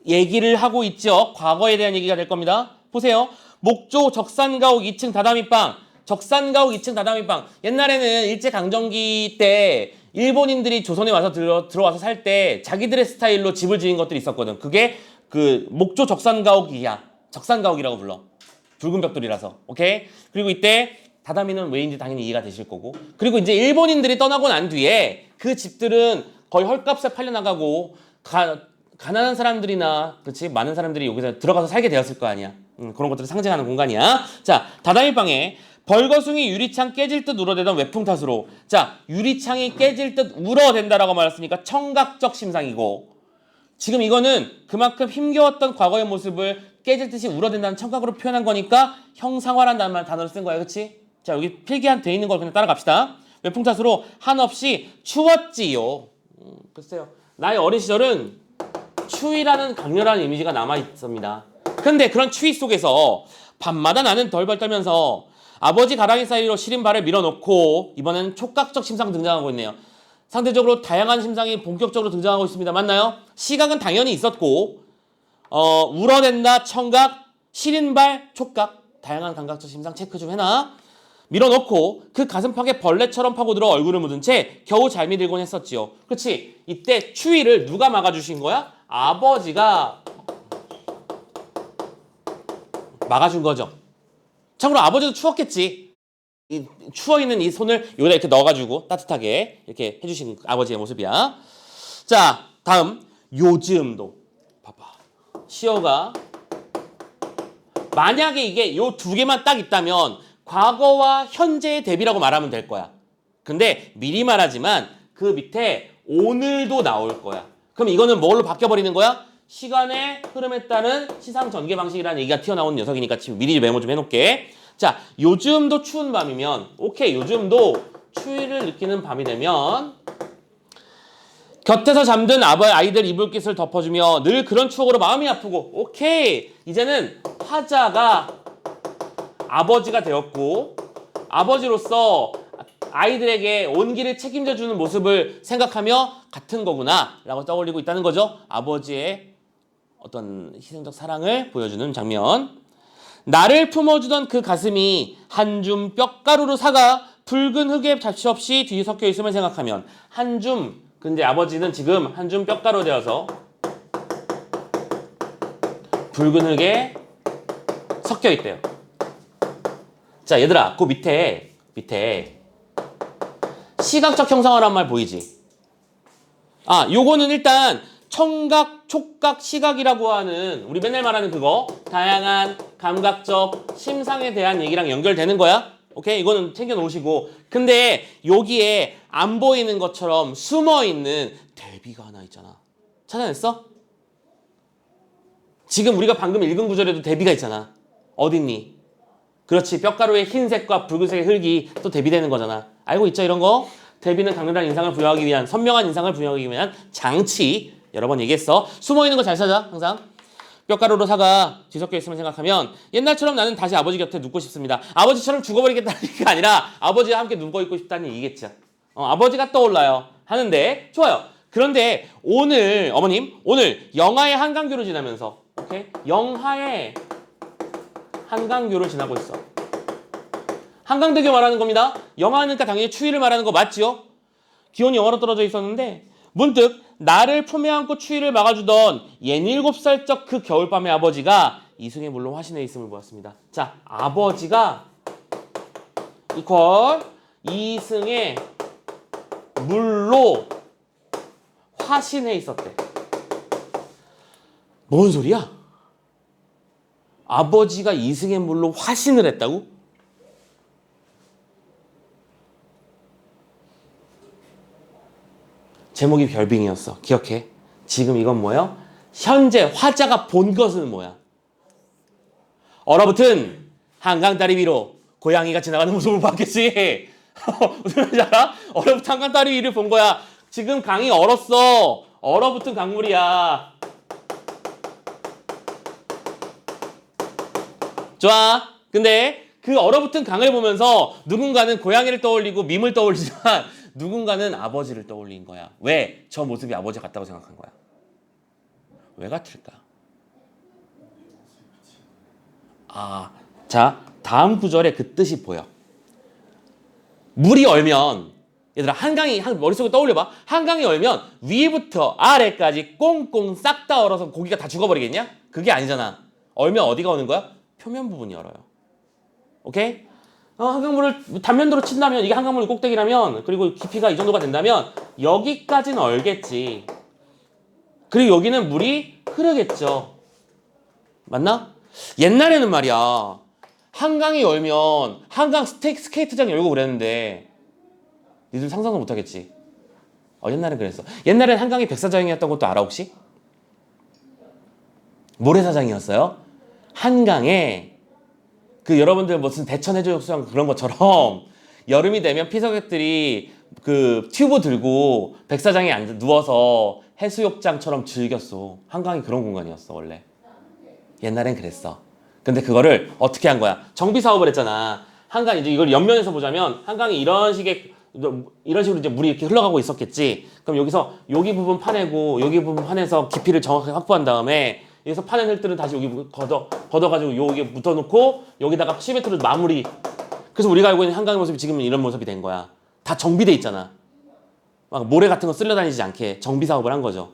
얘기를 하고 있죠. 과거에 대한 얘기가 될 겁니다. 보세요. 목조 적산가옥 2층 다다미방. 적산가옥 2층 다다미방. 옛날에는 일제강점기 때 일본인들이 조선에 와서 들어와서 살 때 자기들의 스타일로 집을 지은 것들이 있었거든. 그게 그 목조 적산가옥이야. 적산가옥이라고 불러. 붉은 벽돌이라서. 오케이? 그리고 이때 다다미는 왜인지 당연히 이해가 되실 거고. 그리고 이제 일본인들이 떠나고 난 뒤에 그 집들은 거의 헐값에 팔려나가고 가난한 사람들이나 그렇지 많은 사람들이 여기서 들어가서 살게 되었을 거 아니야. 그런 것들을 상징하는 공간이야. 자, 다다미방에 벌거숭이 유리창 깨질 듯 울어대던 외풍 탓으로. 자, 유리창이 깨질 듯 울어댄다라고 말했으니까 청각적 심상이고 지금 이거는 그만큼 힘겨웠던 과거의 모습을 깨질 듯이 울어댄다는 청각으로 표현한 거니까 형상화란 단어를 쓴 거야. 그치? 자, 여기 필기한 돼 있는 걸 그냥 따라갑시다. 외풍 탓으로 한없이 추웠지요. 글쎄요. 나의 어린 시절은 추위라는 강렬한 이미지가 남아있습니다. 근데 그런 추위 속에서 밤마다 나는 덜덜 떨면서 아버지 가랑이 사이로 시린 발을 밀어놓고 이번에는 촉각적 심상 등장하고 있네요. 상대적으로 다양한 심상이 본격적으로 등장하고 있습니다. 맞나요? 시각은 당연히 있었고 울어댄다, 청각, 시린 발, 촉각 다양한 감각적 심상 체크 좀 해놔. 밀어넣고 그 가슴팍에 벌레처럼 파고들어 얼굴을 묻은 채 겨우 잘미 들곤 했었지요. 그렇지? 이때 추위를 누가 막아주신 거야? 아버지가 막아준 거죠. 참고로 아버지도 추웠겠지. 이 추워있는 이 손을 여기다 이렇게 넣어가지고 따뜻하게 이렇게 해주신 아버지의 모습이야. 자, 다음 요즘도 봐봐. 시어가 만약에 이게 요 두 개만 딱 있다면 과거와 현재의 대비라고 말하면 될 거야. 근데 미리 말하지만 그 밑에 오늘도 나올 거야. 그럼 이거는 뭘로 바뀌어버리는 거야? 시간의 흐름에 따른 시상 전개 방식이라는 얘기가 튀어나온 녀석이니까 지금 미리 메모 좀 해놓을게. 자, 요즘도 추운 밤이면 오케이, 요즘도 추위를 느끼는 밤이 되면 곁에서 잠든 아이들 이불깃을 덮어주며 늘 그런 추억으로 마음이 아프고 오케이, 이제는 화자가 아버지가 되었고 아버지로서 아이들에게 온기를 책임져주는 모습을 생각하며 같은 거구나 라고 떠올리고 있다는 거죠. 아버지의 어떤 희생적 사랑을 보여주는 장면. 나를 품어주던 그 가슴이 한 줌 뼈가루로 사가 붉은 흙에 잡시 없이 뒤섞여 있음을 생각하면 한 줌, 근데 아버지는 지금 한 줌 뼈가루 되어서 붉은 흙에 섞여 있대요. 자, 얘들아, 그 밑에 시각적 형상화란 말 보이지? 아, 요거는 일단 청각, 촉각, 시각이라고 하는 우리 맨날 말하는 그거 다양한 감각적 심상에 대한 얘기랑 연결되는 거야. 오케이? 이거는 챙겨 놓으시고. 근데 여기에 안 보이는 것처럼 숨어 있는 대비가 하나 있잖아. 찾아냈어? 지금 우리가 방금 읽은 구절에도 대비가 있잖아. 어딨니? 그렇지. 뼈가루의 흰색과 붉은색의 흙이 또 대비되는 거잖아. 알고 있죠? 이런 거? 대비는 강렬한 인상을 부여하기 위한, 선명한 인상을 부여하기 위한 장치. 여러 번 얘기했어. 숨어있는 거 잘 찾아. 항상. 뼈가루로 사가 뒤섞여 있으면 생각하면 옛날처럼 나는 다시 아버지 곁에 눕고 싶습니다. 아버지처럼 죽어버리겠다는 게 아니라 아버지와 함께 누워있고 싶다는 얘기겠죠. 아버지가 떠올라요. 하는데 좋아요. 그런데 오늘 어머님, 오늘 영하의 한강교를 지나면서 오케이? 영하의 한강교를 지나고 있어. 한강대교 말하는 겁니다. 영하니까 당연히 추위를 말하는 거 맞지요? 기온이 영하로 떨어져 있었는데 문득 나를 품에 안고 추위를 막아주던 67살적 그 겨울밤의 아버지가 이승의 물로 화신해 있음을 보았습니다. 자, 아버지가 이퀄 이승의 물로 화신해 있었대. 뭔 소리야? 아버지가 이승의 물로 화신을 했다고? 제목이 별빙이었어. 기억해. 지금 이건 뭐예요? 현재 화자가 본 것은 뭐야? 얼어붙은 한강다리 위로 고양이가 지나가는 모습을 봤겠지. 무슨 말인지 알아? 얼어붙은 한강다리 위를 본 거야. 지금 강이 얼었어. 얼어붙은 강물이야. 좋아. 근데 그 얼어붙은 강을 보면서 누군가는 고양이를 떠올리고 밈을 떠올리지만 누군가는 아버지를 떠올린 거야. 왜? 저 모습이 아버지 같다고 생각한 거야. 왜 같을까? 아, 자, 다음 구절에 그 뜻이 보여. 물이 얼면, 얘들아, 한강이 머릿속에 떠올려봐. 한강이 얼면 위부터 아래까지 꽁꽁 싹 다 얼어서 고기가 다 죽어버리겠냐? 그게 아니잖아. 얼면 어디가 오는 거야? 표면 부분이 얼어요. 오케이? 한강물을 단면도로 친다면, 이게 한강물이 꼭대기라면, 그리고 깊이가 이 정도가 된다면 여기까지는 얼겠지. 그리고 여기는 물이 흐르겠죠. 맞나? 옛날에는 말이야, 한강이 열면 한강 스케이트장 열고 그랬는데 니들 상상도 못하겠지. 옛날엔 그랬어. 옛날엔 한강이 백사장이었던 것도 알아 혹시? 모래사장이었어요. 한강에 그 여러분들 무슨 대천 해수욕장 그런 것처럼 여름이 되면 피서객들이 그 튜브 들고 백사장에 앉아 누워서 해수욕장처럼 즐겼어. 한강이 그런 공간이었어 원래. 옛날엔 그랬어. 근데 그거를 어떻게 한 거야? 정비 사업을 했잖아. 한강 이제 이걸 옆면에서 보자면 한강이 이런 식으로 이제 물이 이렇게 흘러가고 있었겠지. 그럼 여기서 여기 부분 파내고 여기 부분 파내서 깊이를 정확하게 확보한 다음에 여기서 파낸 흙들은 다시 여기 걷어가지고 여기에 묻어놓고 여기다가 시멘트로 마무리. 그래서 우리가 알고 있는 한강의 모습이 지금은 이런 모습이 된 거야. 다 정비돼 있잖아. 막 모래 같은 거 쓸려 다니지 않게 정비 사업을 한 거죠.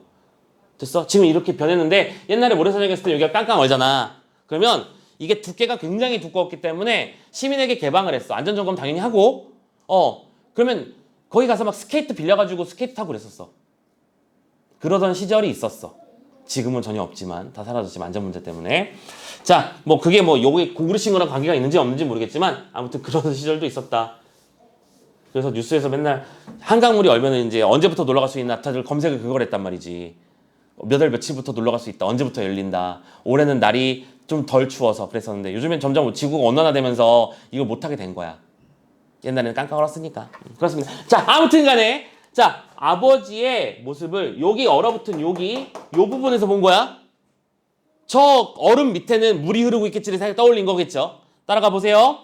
됐어? 지금 이렇게 변했는데 옛날에 모래사장에 있을 때 여기가 깡깡 얼잖아. 그러면 이게 두께가 굉장히 두꺼웠기 때문에 시민에게 개방을 했어. 안전점검 당연히 하고 그러면 거기 가서 막 스케이트 빌려가지고 스케이트 타고 그랬었어. 그러던 시절이 있었어. 지금은 전혀 없지만 다 사라졌지만 안전 문제 때문에. 자, 뭐 그게 뭐 요게 고구려신 거랑 관계가 있는지 없는지 모르겠지만 아무튼 그런 시절도 있었다. 그래서 뉴스에서 맨날 한강물이 얼면 이제 언제부터 놀러 갈 수 있나 다들 검색을 그걸 했단 말이지. 몇 월 며칠부터 놀러 갈 수 있다. 언제부터 열린다. 올해는 날이 좀 덜 추워서 그랬었는데 요즘엔 점점 지구가 온난화되면서 이거 못하게 된 거야. 옛날에는 깡깡 얼었으니까. 그렇습니다. 자, 아무튼 간에 자, 아버지의 모습을 여기 얼어붙은 여기 요 부분에서 본 거야. 저 얼음 밑에는 물이 흐르고 있겠지를 생각 떠올린 거겠죠. 따라가 보세요.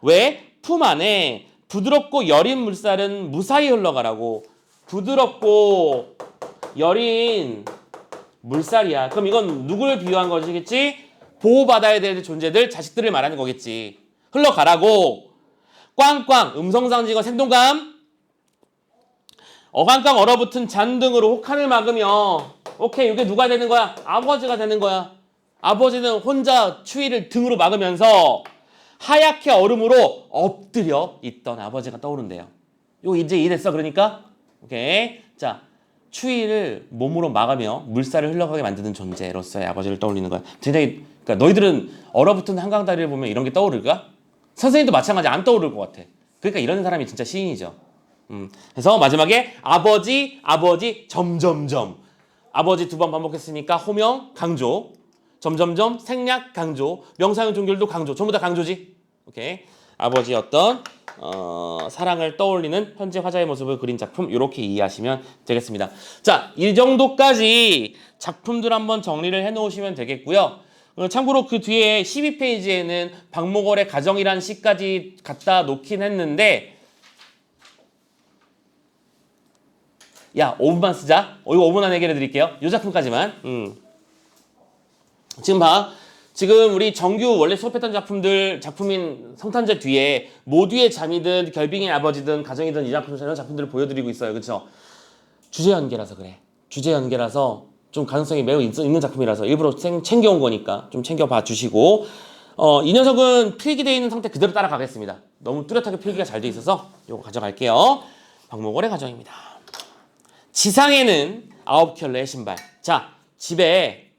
왜? 품 안에 부드럽고 여린 물살은 무사히 흘러가라고. 부드럽고 여린 물살이야. 그럼 이건 누구를 비유한 것이겠지? 보호받아야 될 존재들, 자식들을 말하는 거겠지. 흘러가라고. 꽝꽝, 음성상징어 생동감. 어강강 얼어붙은 잔등으로 혹한을 막으며 오케이, 이게 누가 되는 거야? 아버지가 되는 거야. 아버지는 혼자 추위를 등으로 막으면서 하얗게 얼음으로 엎드려 있던 아버지가 떠오른대요. 이거 이제 이해됐어? 그러니까 오케이. 자, 추위를 몸으로 막으며 물살을 흘러가게 만드는 존재로서의 아버지를 떠올리는 거야. 굉장히, 그러니까 너희들은 얼어붙은 한강 다리를 보면 이런 게 떠오를까? 선생님도 마찬가지 안 떠오를 것 같아. 그러니까 이런 사람이 진짜 시인이죠. 그래서 마지막에 아버지, 아버지, 점점점. 아버지 두 번 반복했으니까 호명, 강조. 점점점, 생략, 강조. 명사형 종결도 강조. 전부 다 강조지. 오케이. 아버지의 어떤 사랑을 떠올리는 현재 화자의 모습을 그린 작품, 이렇게 이해하시면 되겠습니다. 자, 이 정도까지 작품들 한번 정리를 해놓으시면 되겠고요. 참고로 그 뒤에 12페이지에는 박목월의 가정이란 시까지 갖다 놓긴 했는데, 야, 5분만 쓰자. 이거 5분 안에 해결해 드릴게요. 이 작품까지만. 지금 봐. 지금 우리 정규 원래 수업했던 작품인 성탄절 뒤에 모두의 잠이든 결빙의 아버지든 가정이든 이 작품, 이런 작품들을 보여드리고 있어요. 그렇죠? 주제 연계라서 그래. 주제 연계라서 좀 가능성이 매우 있는 작품이라서 일부러 챙겨온 거니까 좀 챙겨봐 주시고, 이 녀석은 필기되어 있는 상태 그대로 따라가겠습니다. 너무 뚜렷하게 필기가 잘 돼 있어서 이거 가져갈게요. 박목월의 가정입니다. 지상에는 9켤레의 신발. 자, 집에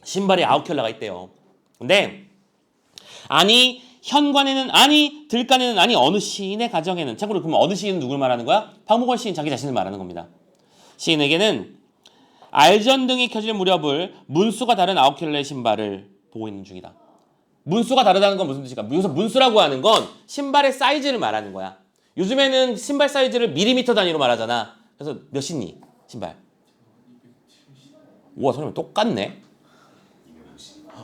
신발이 9켤레가 있대요. 근데 아니 현관에는 아니 들간에는 아니 어느 시인의 가정에는, 참고로 그러면 어느 시인은 누굴 말하는 거야? 박목월 시인 자기 자신을 말하는 겁니다. 시인에게는 알전등이 켜질 무렵을 문수가 다른 9켤레의 신발을 보고 있는 중이다. 문수가 다르다는 건 무슨 뜻일까? 여기서 문수라고 하는 건 신발의 사이즈를 말하는 거야. 요즘에는 신발 사이즈를 밀리미터 단위로 말하잖아. 그래서 몇 시니? 신발. 우와, 선생님 똑같네.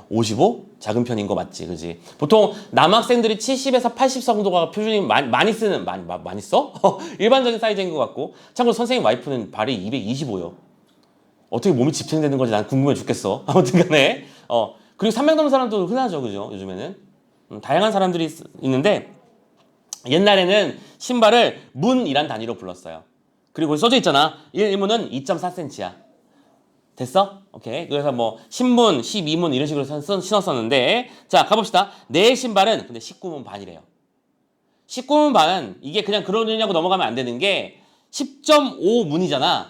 55? 작은 편인 거 맞지, 그지? 보통 남학생들이 70에서 80 정도가 표준이 많이 쓰는, 많이 써? 일반적인 사이즈인 것 같고. 참고로 선생님 와이프는 발이 225요. 어떻게 몸이 집행되는 건지 난 궁금해 죽겠어. 아무튼 간에. 그리고 300 넘는 사람도 흔하죠, 그죠? 요즘에는. 다양한 사람들이 있는데, 옛날에는 신발을 문이란 단위로 불렀어요. 그리고 써져 있잖아. 1문은 2.4cm야. 됐어? 오케이. 그래서 뭐 신문, 12문 이런 식으로 신었었는데, 자, 가봅시다. 내 신발은 근데 19문 반이래요. 19문 반은 이게 그냥 그러느냐고 넘어가면 안 되는 게 10.5문이잖아.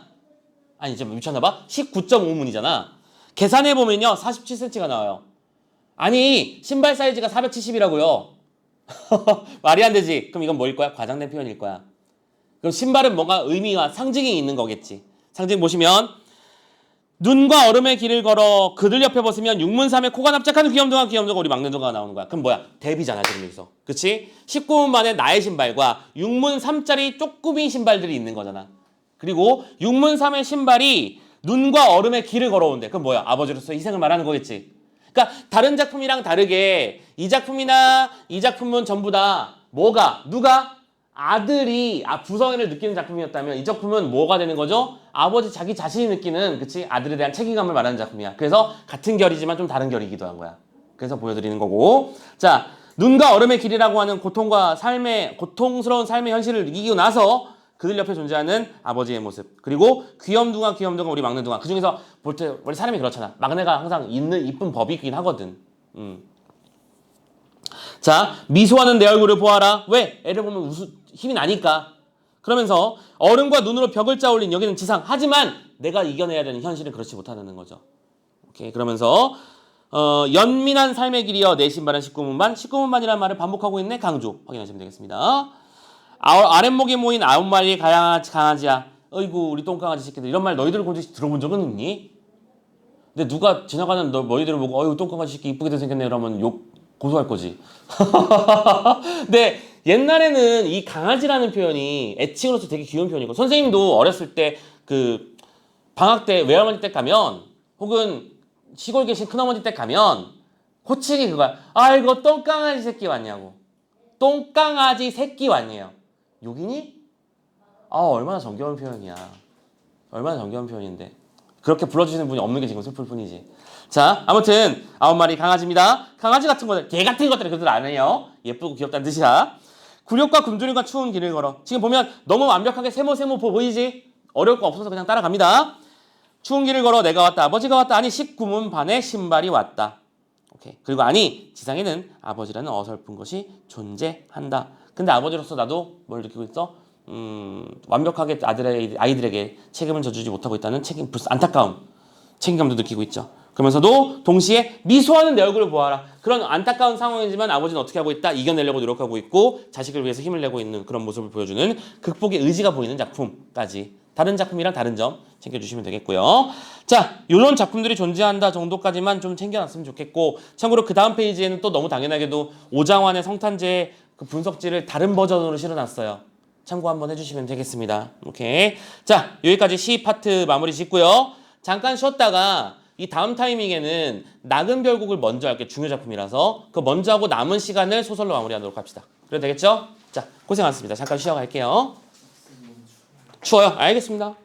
아니, 이제 미쳤나 봐. 19.5문이잖아. 계산해 보면요 47cm가 나와요. 아니, 신발 사이즈가 470이라고요. 말이 안 되지. 그럼 이건 뭐일 거야? 과장된 표현일 거야. 그럼 신발은 뭔가 의미와 상징이 있는 거겠지. 상징 보시면 눈과 얼음의 길을 걸어 그들 옆에 벗으면 육문삼에 코가 납작한 귀염둥아 우리 막내동아가 나오는 거야. 그럼 뭐야? 대비잖아, 지금 여기서. 그치? 19문 만에 나의 신발과 육문 3짜리 쪼꾸미 신발들이 있는 거잖아. 그리고 육문 3의 신발이 눈과 얼음의 길을 걸어온대. 그럼 뭐야? 아버지로서 희생을 말하는 거겠지. 그러니까 다른 작품이랑 다르게 이 작품이나 이 작품은 전부 다 뭐가? 누가? 아들이 부성애를 느끼는 작품이었다면 이 작품은 뭐가 되는 거죠? 아버지 자기 자신이 느끼는, 그치? 아들에 대한 책임감을 말하는 작품이야. 그래서 같은 결이지만 좀 다른 결이기도 한 거야. 그래서 보여드리는 거고. 자, 눈과 얼음의 길이라고 하는 고통스러운 삶의 현실을 이기고 나서 그들 옆에 존재하는 아버지의 모습. 그리고 귀염둥아 우리 막내둥아. 그 중에서 볼 때 원래 사람이 그렇잖아. 막내가 항상 있는 이쁜 법이 있긴 하거든. 자, 미소하는 내 얼굴을 보아라. 왜? 애를 보면 힘이 나니까. 그러면서 얼음과 눈으로 벽을 짜올린 여기는 지상. 하지만 내가 이겨내야 되는 현실은 그렇지 못하는 거죠. 오케이. 그러면서 연민한 삶의 길이여 내 신발은 19문반. 19문반이라는 말을 반복하고 있네. 강조. 확인하시면 되겠습니다. 아랫목에 모인 9마리의 강아지야. 어이구 우리 똥강아지 새끼들 이런 말 너희들 혹시 들어본 적은 있니? 근데 누가 지나가는 너희들을 보고 어이구 똥강아지 새끼 이쁘게 생겼네 이러면 욕 고소할 거지. 근데 옛날에는 이 강아지라는 표현이 애칭으로서 되게 귀여운 표현이고 선생님도 어렸을 때 그 방학 때 외할머니 댁 가면 혹은 시골 계신 큰어머니 댁 가면 호칭이 그거야. 아이고 똥강아지 새끼 왔냐고. 똥강아지 새끼 왔네요. 욕이니? 아 얼마나 정겨운 표현이야. 얼마나 정겨운 표현인데. 그렇게 불러주시는 분이 없는 게 지금 슬플 뿐이지. 자 아무튼 9마리 강아지입니다. 강아지 같은 것들 개 같은 것들은 그들 안 해요. 예쁘고 귀엽다는 뜻이야. 굴욕과 굶주림과 추운 길을 걸어. 지금 보면 너무 완벽하게 세모 보이지? 어려울 거 없어서 그냥 따라갑니다. 추운 길을 걸어 내가 왔다 아버지가 왔다 아니 19문 반의 신발이 왔다. 오케이. 그리고 아니 지상에는 아버지라는 어설픈 것이 존재한다. 근데 아버지로서 나도 뭘 느끼고 있어? 완벽하게 아이들에게 책임을 져주지 못하고 있다는 안타까움, 책임감도 느끼고 있죠. 그러면서도 동시에 미소하는 내 얼굴을 보아라. 그런 안타까운 상황이지만 아버지는 어떻게 하고 있다? 이겨내려고 노력하고 있고 자식을 위해서 힘을 내고 있는 그런 모습을 보여주는 극복의 의지가 보이는 작품까지 다른 작품이랑 다른 점 챙겨주시면 되겠고요. 자, 이런 작품들이 존재한다 정도까지만 좀 챙겨놨으면 좋겠고 참고로 그 다음 페이지에는 또 너무 당연하게도 오장환의 성탄제 그 분석지를 다른 버전으로 실어놨어요. 참고 한번 해주시면 되겠습니다. 오케이. 자, 여기까지 시 파트 마무리 짓고요. 잠깐 쉬었다가 이 다음 타이밍에는 낙은 별곡을 먼저 할게요. 중요 작품이라서 그 먼저 하고 남은 시간을 소설로 마무리하도록 합시다. 그래도 되겠죠? 자, 고생 많습니다. 잠깐 쉬어갈게요. 추워요? 알겠습니다.